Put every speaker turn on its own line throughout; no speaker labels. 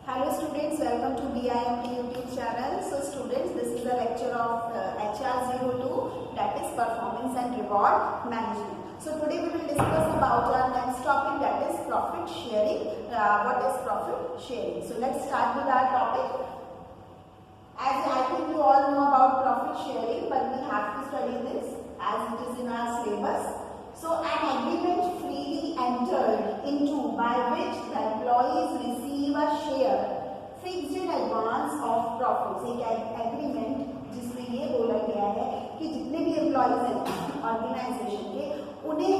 Hello students, welcome to BIMT YouTube channel. So students, this is the lecture of HR02, that is Performance and Reward Management. So today we will discuss about our next topic, that is profit sharing. What is profit sharing? So let's start with our topic. As I think you all know about profit sharing, but we have to study this as it is in our syllabus. So an agreement freely entered into by which the employees receive a share fixed in advance of profits. एक agreement जिसमें ये बोला गया है कि जितने भी employees हैं ऑर्गेनाइजेशन के उन्हें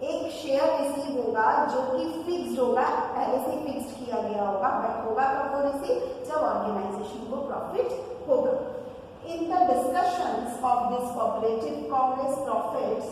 एक शेयर रिसीव होगा जो कि फिक्स्ड होगा, पहले से फिक्स्ड किया गया होगा, बट होगा कब वो रिसीव, जब ऑर्गेनाइजेशन को प्रॉफिट होगा. In the discussions of this cooperative congress, profits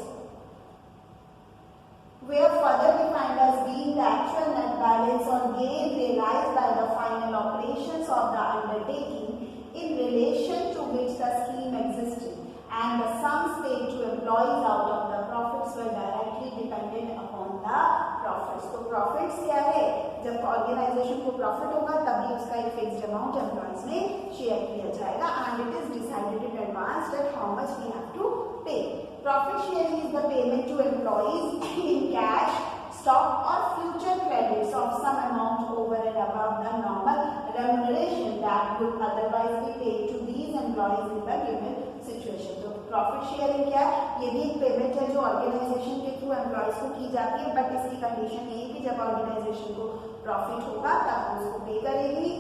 were further defined as being the actual net balance or gain realized by the final operations of the undertaking in relation to which the scheme existed, and the sums paid to employees out of the profits were directly dependent upon the profits. तो profits क्या है? जब organisation को profit होगा तभी उसका एक fixed amount employees में शेयर किया जाएगा, and it is decided in advance that how much we have to pay. Profit sharing is the payment to employees in cash, stock or future credits of some amount over and above the normal remuneration that would otherwise be paid to these employees in the given situation. तो profit sharing क्या है? ये भी एक payment है जो organisation के through employees को की जाती है, बट इसकी कंडीशन ये है कि जब ऑर्गेनाइजेशन को प्रॉफिट होगा तब उसको पे करेगी,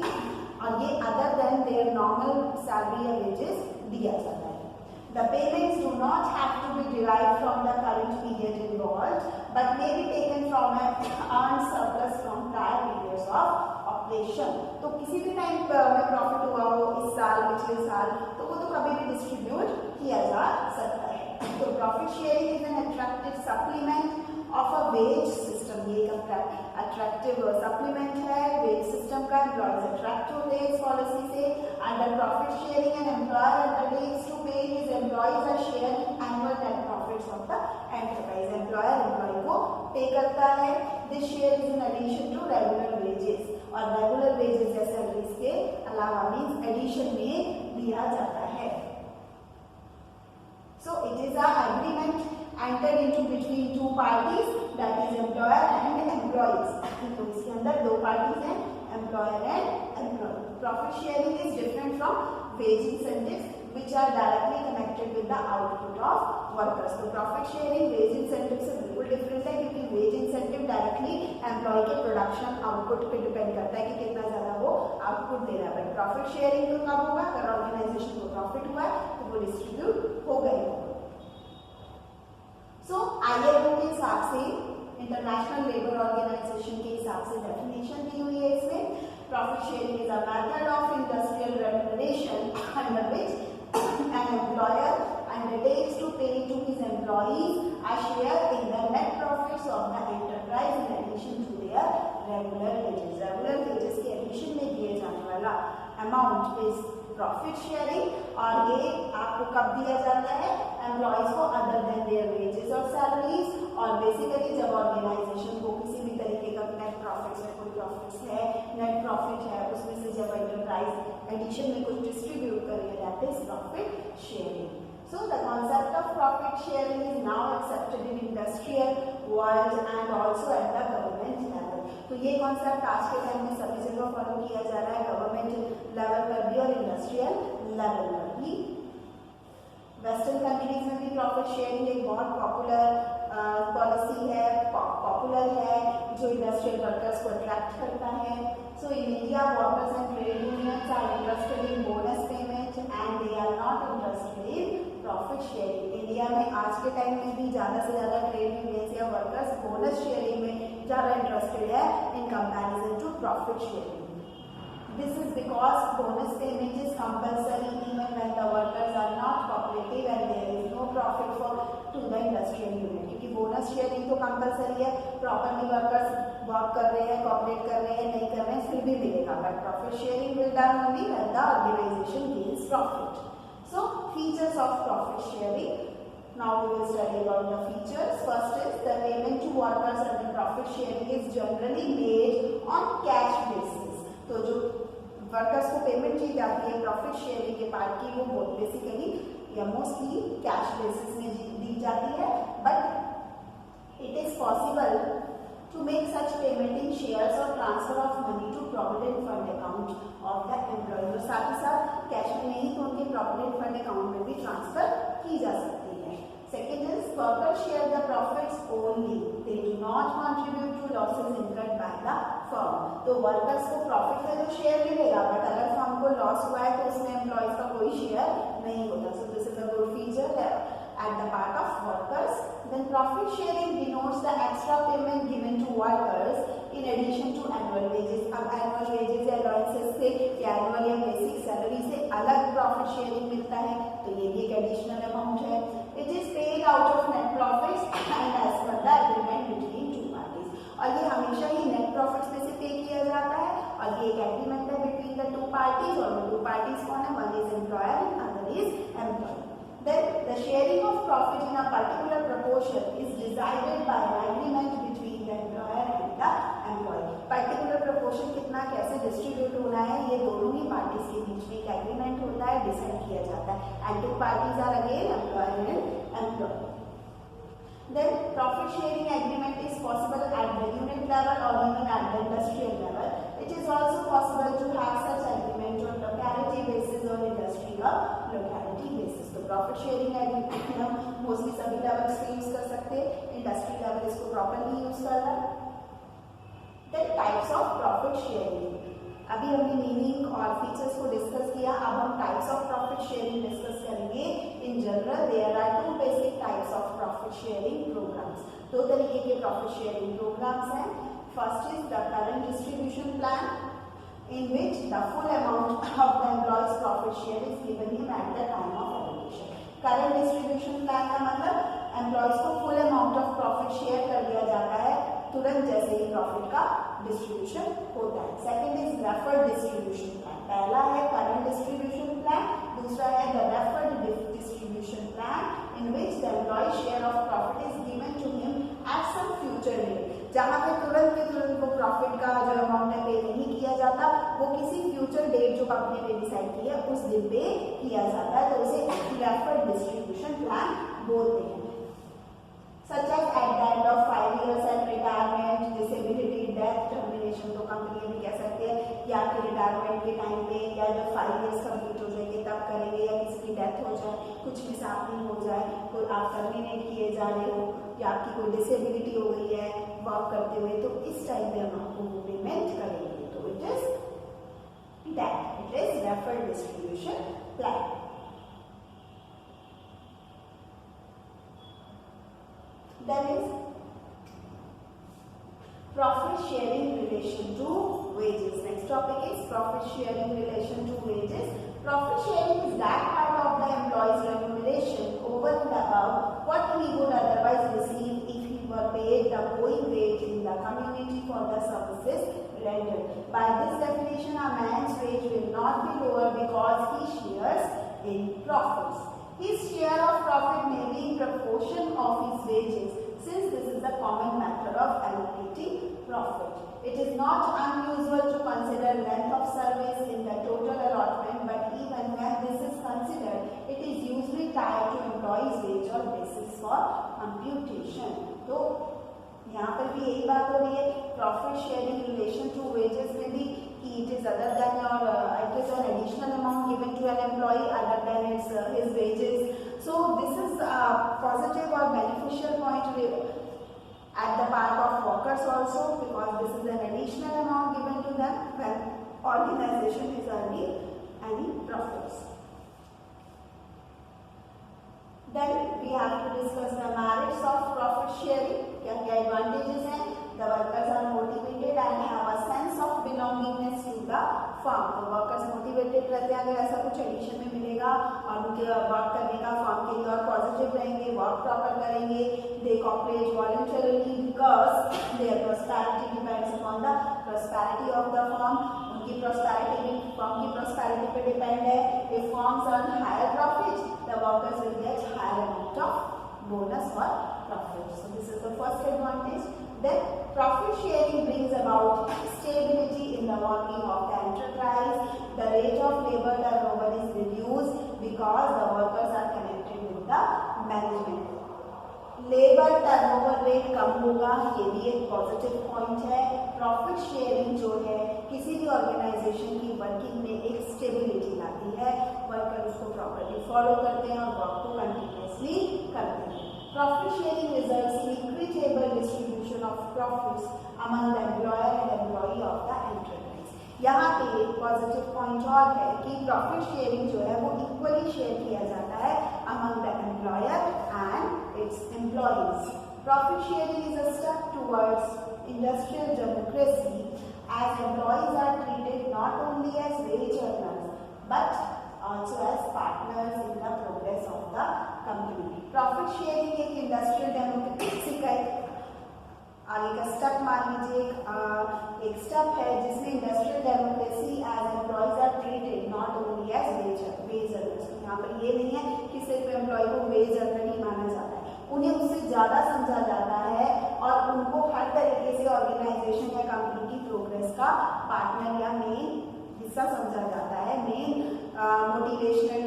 और ये other than there normal salary या वेजेस दिया जाता है. The payments do not have to be derived from the current period involved, but may be taken from an earned surplus from prior periods of operation. तो किसी भी time में profit हुआ हो, इस साल, पिछले साल, तो वो तो कभी भी डिस्ट्रीब्यूट किया जा सकता है. तो profit sharing is an attractive supplement of a wage system. ये एक अट्रैक्टिव सप्लीमेंट है वेज सिस्टम का. एम्प्लॉयज अट्रैक्ट होते हैं इस पॉलिसी से. Under profit sharing an employer undertakes to pay his employees a share in annual net profits of the enterprise. Employer employee को pay करता है. This share is in addition to regular wages, और regular wages या salaries के अलावा means addition में दिया जाता है. So it is a agreement entered into between two parties, that is employer and employees. तो इसके अंदर दो parties हैं, employer and employee. Profit sharing is different from wage incentives which are directly connected with the output of workers. तो profit sharing wage incentive से बिल्कुल different है, क्योंकि wage incentive directly employee के production output पे depend करता है कि कितना ज्यादा वो output दे रहा है. But profit sharing तो कब होगा? अगर organization को profit हुआ है तो वो distribute हो गई. So ILO के हिसाब से, इंटरनेशनल लेबर ऑर्गेनाइजेशन के हिसाब से डेफिनेशन दी हुई है इसमें. Profit sharing is a method of industrial remuneration under which an employer undertakes to pay to his employees a share in the net profits of the enterprise in addition to their regular wages. Regular wages के addition में दिए जाने वाला amount is profit sharing, और ये आपको कब दिया जाता है? एम्प्लॉयज को अदर देन देयर वेजेस और सैलरीज. और बेसिकली जब ऑर्गेनाइजेशन को किसी भी तरीके का नेट प्रॉफिट्स में कोई प्रॉफिट्स है, नेट प्रॉफिट है, उसमें से जब एंटरप्राइज एडिशन में कुछ डिस्ट्रीब्यूट करेगा, that is profit sharing. So the concept of profit sharing is now accepted in industrial world and also at the government level. तो ये कॉन्सेप्ट आज के टाइम में सभी जगह फॉलो किया जा रहा है, गवर्नमेंट लेवल पर भी और इंडस्ट्रियल लेवल पर भी. वेस्टर्न कंट्रीज में भी प्रॉफिट शेयरिंग एक बहुत पॉपुलर पॉलिसी है, पॉपुलर है, जो इंडस्ट्रियल वर्कर्स को अट्रैक्ट करता है. So in India workers and trade unions are interested in bonus payment and they are not interested in profit sharing. India में आज के टाइम में भी ज़्यादा से ज़्यादा ट्रेड यूनियंस या वर्कर्स बोनस शेयरिंग में ज़्यादा इंटरेस्टेड है in comparison to profit sharing. This is because bonus payment is compulsory even when the workers are not cooperative and there is no profit for to the industrial unit. क्योंकि bonus sharing तो compulsory है, properly workers work कर रहे हैं, cooperate कर रहे हैं, नहीं कर रहे हैं, फिर भी मिलेगा. But profit sharing will done only when the organisation gains profit. So features of profit sharing. Now we will study about the features. First is the payment to workers under profit sharing is generally made on cash basis. Profit sharing के part की वो basically या mostly cash basis में दी जाती है, but it is possible to make such payment in shares or transfer of money to provident fund account of the employee। और साथ ही साथ कैश में नहीं तो उनके provident fund account में भी ट्रांसफर की जा सकती है। Second is workers share the profits only, they do not contribute to losses incurred by the firm। तो वर्कर्स को प्रॉफिट का जो शेयर मिलेगा, बट अगर फर्म को लॉस हुआ है तो उसमें एम्प्लॉयज का कोई शेयर नहीं होता। सो this is a good feature at the part of workers। Then profit sharing denotes the extra payment given to workers in addition to annual wages। अब annual wages या allowances से या annual या basic salary से अलग profit sharing मिलता है, तो ये भी एक additional amount है। It is paid out of net profits and as per the agreement between two parties। और ये हमेशा ही net profits में से पे किया जाता है, और ये एक agreement है between the two parties, और वो two parties कौन है? One is employer and other is employee। Then the sharing of profit in a particular proportion is decided by an agreement between the employer and the employee। Particular proportion कितना कैसे distribute होना है, ये दोनों ही parties के बीच में एक agreement होता है, डिसाइड किया जाता है। And two parties are again employer and employ. Then profit sharing agreement is possible at the unit level or even at the industrial level। It is also possible to have such agreement on locality basis or industry or locality basis। तो profit sharing agreement हम mostly सभी levels पे use कर सकते हैं, industry level इसको properly use कर रहा है। Then types of profit sharing। अभी हमने मीनिंग और फीचर्स को डिस्कस किया, अब हम types of profit sharing discuss करेंगे। In general there are two basic types of profit sharing programmes. दो तरीके के प्रॉफिट शेयरिंग प्रोग्राम्स हैं। First is the current distribution plan, in which the full amount of the employee's profit share is given him at the time of allocation। Current distribution plan का मतलब employees को full amount of profit share कर दिया जाता है तुरंत जैसे ही profit का डिस्ट्रीब्यूशन होता है। Second is deferred distribution plan. पहला है करंट डिस्ट्रीब्यूशन प्लान, दूसरा है the deferred distribution plan in which the employ share of profit is given to him at some future date. जहां पे तुरंत के तुरंत को प्रॉफिट का जो अमाउंट है पे नहीं किया जाता, वो किसी फ्यूचर डेट जो कंपनी ने डिसाइड की है उस दिन पे किया जाता है, तो उसे रेफर्ड डिस्ट्रीब्यूशन प्लान बोलते हैं। Such as at the end of 5 years and retirement, disability, death, termination, तो कंपनी भी कह सकते हैं कि आपके रिटायरमेंट के टाइम पे या जब 5 years कंप्लीट हो जाएंगे तब करेंगे, या किसी की डेथ हो जाए, कुछ भी सामने हो जाए, कोई आप टर्मिनेट किए जा रहे हो या आपकी कोई डिसेबिलिटी हो गई है वर्क करते हुए, तो इस टाइम पे हम आपको वो पेमेंट करेंगे। तो it is that, it is deferred distribution plan. That is profit sharing relation to wages। Next topic is profit sharing relation to wages। Profit sharing is that part of the employee's remuneration over and above what he would otherwise receive if he were paid the going wage in the community for the services rendered। By this definition, a man's wage will not be lower because he shares in profits। His share of profit may be in proportion of his wages, since this is the common method of allocating profit। It is not unusual to consider length of service in the total allotment, but even when this is considered, it is usually tied to employee's wage or basis for computation। तो यहाँ पर भी यही बात हो रही है, profit sharing relation to wages में भी कि इट इज अदर देन और it is an additional amount given to an employee other than it's his wages. So this is positive और beneficial point at the part of workers also, because this is an additional amount given to them when organization is earning any profits। Then we have to discuss the merits of profit sharing। क्या क्या advantages हैं? The workers are motivated and have a sense of belongingness to the firm। तो workers motivated रहते हैं अगर ऐसा कुछ addition में मिलेगा, और उनके वर्क करने का फर्म के लिए और पॉजिटिव रहेंगे, वर्क प्रॉपर करेंगे। They cooperate voluntarily because their prosperity depends upon the prosperity of the firm। उनकी prosperity भी firm की prosperity पे depend है। If firms earn higher profits, the workers will get higher amount of bonus or profit। So this is the first advantage। Then profit sharing brings about stability in the working of the enterprise। the rate of labor turnover is reduced because the workers are connected with the management. Labour turnover rate कम होगा, ये भी एक positive point है। Profit sharing जो है किसी भी ऑर्गेनाइजेशन की वर्किंग में एक स्टेबिलिटी लाती है, वर्कर उसको प्रॉपर्ली फॉलो करते हैं और वर्क को कंटिन्यूसली करते हैं। Profit sharing results in equitable distribution of profits among the employer and employee of the enterprise. यहाँ पे एक पॉजिटिव पॉइंट और है कि प्रॉफिट शेयरिंग जो है वो इक्वली शेयर किया जाता है among the employer and it's employees. Profit sharing is a step towards industrial democracy as employees are treated not only as wage earners but also as partners in the progress of the company। Profit sharing एक industrial democracy का आगे का step मान लीजिए, एक step है जिसमें industrial democracy as employees are treated not only as wage earners. यहाँ पर ये नहीं है कि सिर्फ एम्प्लॉय को वेज अर्नर ही माना जाता है, उन्हें उससे ज़्यादा समझा जाता है और उनको हर तरीके से ऑर्गेनाइजेशन या कंपनी की प्रोग्रेस का पार्टनर या मेन हिस्सा समझा जाता है, मेन मोटिवेशनल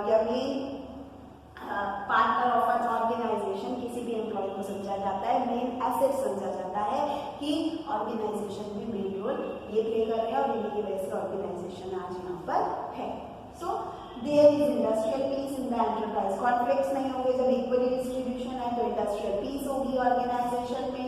या main partner of an organisation किसी भी एम्प्लॉय को समझा जाता है, मेन एसेट समझा जाता है कि ऑर्गेनाइजेशन में मेन रोल ये प्ले कर रहे हैं और इनकी वजह से ऑर्गेनाइजेशन आज यहाँ पर है। So there is industrial peace in the enterprise. Conflicts नहीं होंगे जब इक्वली डिस्ट्रीब्यूशन है तो इंडस्ट्रियल पीस होगी ऑर्गेनाइजेशन में।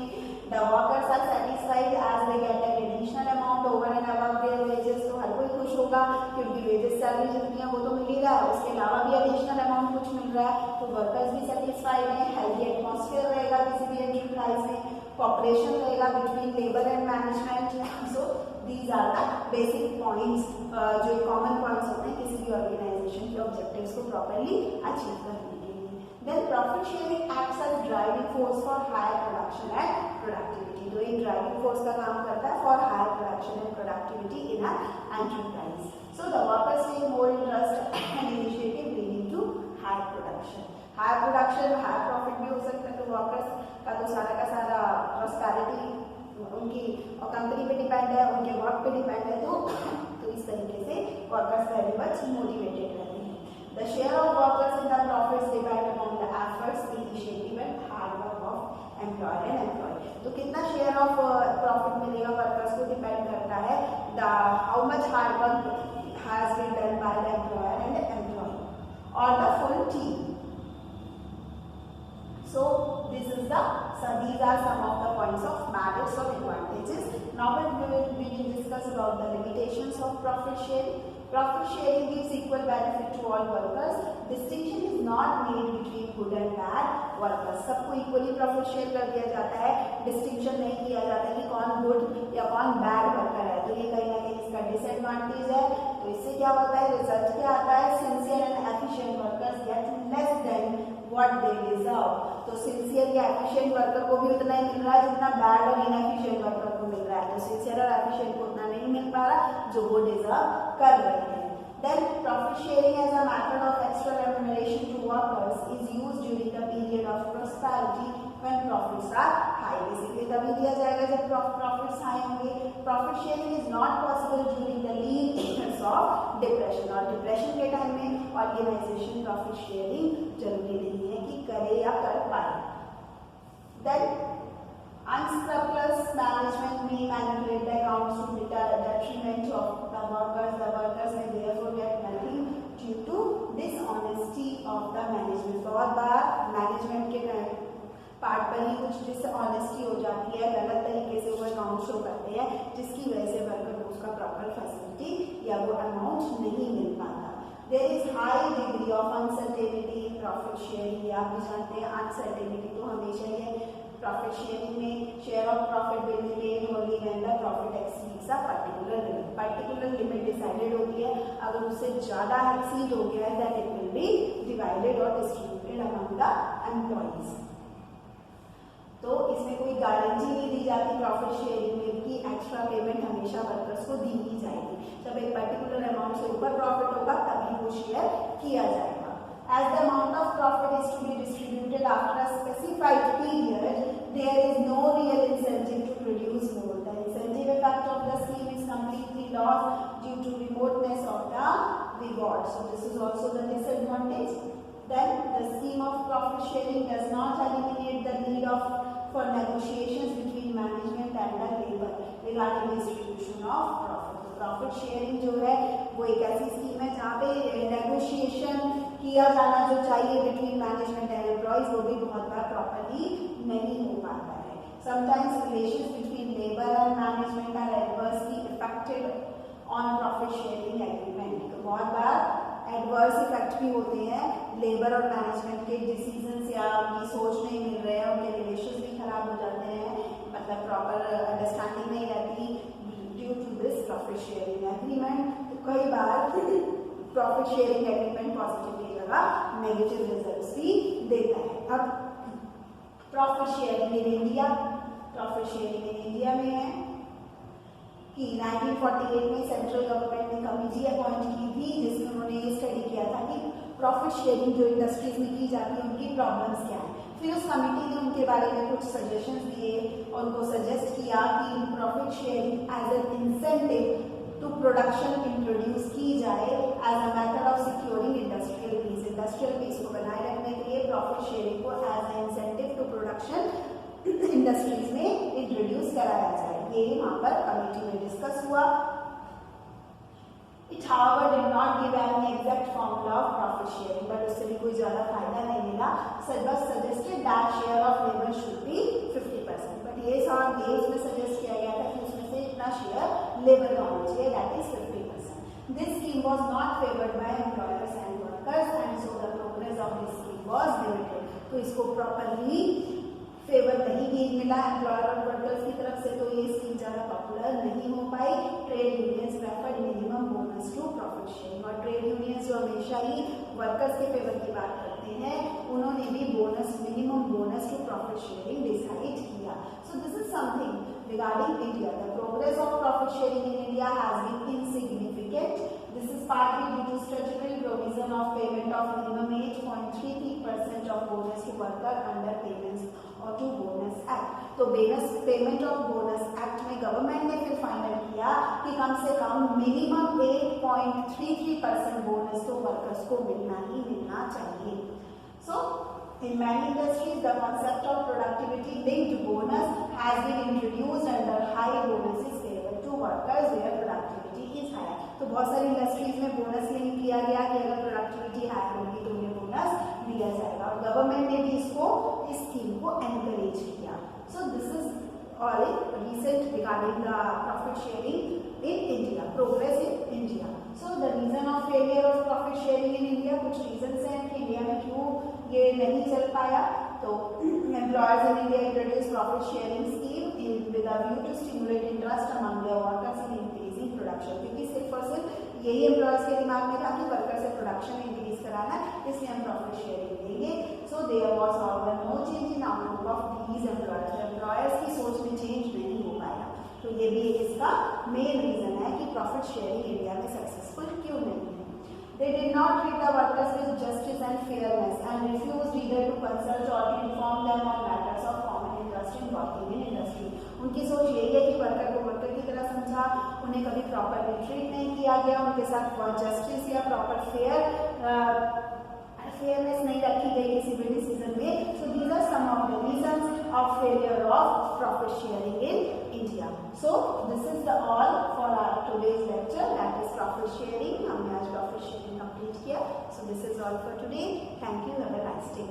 The workers are satisfied as they get an additional amount over and above their wages. तो हर कोई खुश होगा क्योंकि वेजेस सैलरी जितनी है वो तो मिल ही रहा है, उसके अलावा भी एडिशनल अमाउंट कुछ मिल रहा है, तो वर्कर्स भी सेटिस्फाइड हैं। हेल्दी एटमॉस्फेयर रहेगा किसी भी एंटरप्राइज में, कॉपरेशन रहेगा between labour and management. So these are the basic points जो कॉमन पॉइंट्स होते हैं किसी भी ऑर्गेनाइजेशन के ऑब्जेक्टिव्स को प्रॉपर्ली अचीव करने के लिए। Then profit sharing acts as driving force for higher production and productivity. तो एक ड्राइविंग फोर्स का काम करता है for higher production and productivity in an enterprise. So the workers take more interest and initiative leading to higher production. Higher production higher profit भी हो सकता है, तो वर्कर्स का तो सारा का सारा प्रॉस्पेरिटी उनकी और कंपनी पे डिपेंड है, उनके वर्क पे डिपेंड है, तो इस तरीके से वर्कर्स वेरी मच मोटिवेटेड रहते हैं। The share of workers in the profits depend upon the efforts, initiative and hard work of employer and employee. तो कितना शेयर ऑफ प्रॉफिट मिलेगा वर्कर्स को डिपेंड करता है the how much hard work has been done by the employer and employee और the full team. So these are some of the points of merits of advantages. Now we will discuss about the limitations of profit sharing. Profit sharing gives equal benefit to all workers. Distinction is not made between good and bad workers. सबको equally profit share कर दिया जाता है, distinction नहीं किया जाता कि कौन good या कौन bad worker है, तो ये कहीं ना कहीं इसका disadvantage है। तो इससे क्या होता है, रिजल्ट क्या आता है, sincere and efficient workers get less than what they deserve। तो सिंसियर या एफिशिएंट वर्कर को भी उतना ही मिल रहा है जितना बैड और इनएफिशिएंट वर्कर को मिल रहा है, तो सिंसियर और एफिशिएंट को उतना नहीं मिल पा रहा जो वो डिजर्व कर रहे हैं। Then profit sharing as a method of extra remuneration to workers is used during the period of prosperity when profits are high. Basically तभी दिया जाएगा जब प्रॉफिट्स हाई होंगे। Profit sharing is not possible during the lean years of depression, और depression के time में organisation profit sharing जरूरी नहीं है कि करे या कर पाए। Then unscrupulous management may manipulate the accounts to detriment of the workers. The workers may therefore get nothing due to dishonesty of the management। बहुत बार मैनेजमेंट के पार्ट पर ही कुछ डिसऑनेस्टी हो जाती है, गलत तरीके से वो अकाउंट शो करते हैं जिसकी वजह से वर्कर को उसका प्रॉपर फैसिलिटी या वो अमाउंट नहीं मिल पाता। There is high degree of uncertainty in profit sharing. आप भी जानते हैं अनसर्टेनिटी तो हमेशा ही है प्रॉफिट शेयरिंग में। Share of profit will be paid only when the profit exceeds a particular limit. Particular limit decided होती है, अगर उससे ज़्यादा एक्सीड हो गया है that it will be divided और डिस्ट्रीब्यूटेड अमंग द एम्प्लॉइज। तो इसमें कोई गारंटी नहीं दी जाती प्रॉफिट शेयरिंग में कि एक्स्ट्रा पेमेंट हमेशा वर्कर्स को दी ही जाएगी। जब एक पर्टिकुलर अमाउंट से ऊपर प्रॉफिट होगा तभी वो शेयर किया जाएगा। As the amount of profit is to be distributed after a specified period, there is no real incentive to produce more. The incentive effect of the scheme is completely loss due to remoteness of the reward. So this is also the disadvantage. Then the scheme of profit sharing does not eliminate the need for negotiations between management and the labor regarding distribution of profit. तो profit sharing जो है वो एक ऐसी scheme है जहाँ पे negotiation किया जाना जो चाहिए बिटवीन मैनेजमेंट एंड एम्प्लॉइज वो भी बहुत बार प्रॉपरली नहीं हो पाता है. Sometimes relations between labor and management are adversely affected on profit sharing agreement. तो बहुत बार एडवर्स इफेक्ट भी होते हैं लेबर और मैनेजमेंट के डिसीजंस या उनकी सोच नहीं मिल रहे हैं, उनके रिलेशंस भी खराब हो जाते हैं, मतलब प्रॉपर अंडरस्टैंडिंग नहीं रहती due to this profit sharing agreement. तो कई बार प्रॉफिट शेयरिंग एग्रीमेंट पॉजिटिव की जगह नेगेटिव रिजल्ट्स भी देता है. अब profit sharing in India, profit sharing in India में है कि 1948 में सेंट्रल गवर्नमेंट ने कमेटी अपॉइंट की थी जिसमें उन्होंने ये स्टडी किया था कि प्रॉफिट शेयरिंग जो इंडस्ट्रीज में की जाती है उनकी प्रॉब्लम्स क्या है. फिर उस कमेटी ने उनके बारे में कुछ सजेशंस दिए और उनको सजेस्ट किया कि profit sharing as an incentive to production introduce की जाए as a method of securing industrial peace. Industrial peace को बनाए रखने के लिए प्रॉफिट शेयरिंग को as an incentive to production industries में इंट्रोड्यूस कराया जाए. ये वहां पर कमेटी में डिस्कस हुआ. It however did not give any exact formula of profit sharing, but उससे भी कोई ज्यादा फायदा नहीं मिला. बस suggested that share of labor should be 50%. But ये उसमें सजेस्ट किया गया था कि उसमें से इतना शेयर लेबर का होना चाहिए, that is 50%. This scheme was not favored by employers and workers, and so the progress of this scheme was limited. तो इसको प्रॉपरली फेवर नहीं मिला एम्प्लॉयर और वर्कर्स की तरफ से, तो ये स्कीम ज़्यादा पॉपुलर नहीं हो पाई. Trade unions preferred minimum bonus to profit sharing, और ट्रेड यूनियंस जो हमेशा ही वर्कर्स के फेवर की बात करते हैं उन्होंने भी bonus minimum bonus to profit sharing decide किया. So this is something regarding India. The progress of profit sharing in India has been insignificant. This is partly due to statutory provision of payment of minimum 8.33% of bonus to worker under Payments or to Bonus Act. तो payment of bonus act में government ने फिर final किया कि कम से कम minimum 8.33% bonus तो workers को मिलना ही मिलना चाहिए. So in many industries, the concept of productivity linked bonus has been introduced under high bonuses payable to workers where productivity is higher. तो बहुत सारी इंडस्ट्रीज में बोनस लिंक किया गया कि अगर प्रोडक्टिविटी हाई होगी तो उन्हें बोनस दिया जाएगा, और गवर्नमेंट ने भी इस स्कीम को एनकरेज किया. So this is all recent regarding the profit sharing in India, progress in India. So the reason of failure of profit sharing in India, कुछ रीजंस हैं कि इंडिया में क्यों ये नहीं चल पाया. तो employers in India introduce profit sharing scheme with a view to stimulate interest among their workers in increasing production, क्योंकि सिर्फ और सिर्फ यही एम्प्लॉयर्स के दिमाग में था कि वर्कर से प्रोडक्शन इंक्रीज कराना है, इसलिए हम प्रॉफिट शेयरिंग देंगे. So there was also no change in outlook of these employers. Employers की सोच में चेंज नहीं हो पाया. तो ये भी इसका मेन रीजन है कि प्रॉफिट शेयरिंग इंडिया में सक्सेसफुल क्यों नहीं है. They did not treat the workers with justice and fairness and refused either to consult or to inform them on matters of common interest in working in industry. उनकी सोच यही है कि worker को वर्कर की तरह समझा, उन्हें कभी प्रॉपरली ट्रीट नहीं किया गया, उनके साथ जस्टिस या प्रॉपर फेयरनेस नहीं रखी गई किसी भी डिसीजन में. So these are some of the reasons of failure of profit sharing in India. So this is the all for our today's lecture, that is profit sharing. हमने आज profit sharing complete किया. So this is all for today. Thank you. Have a nice day.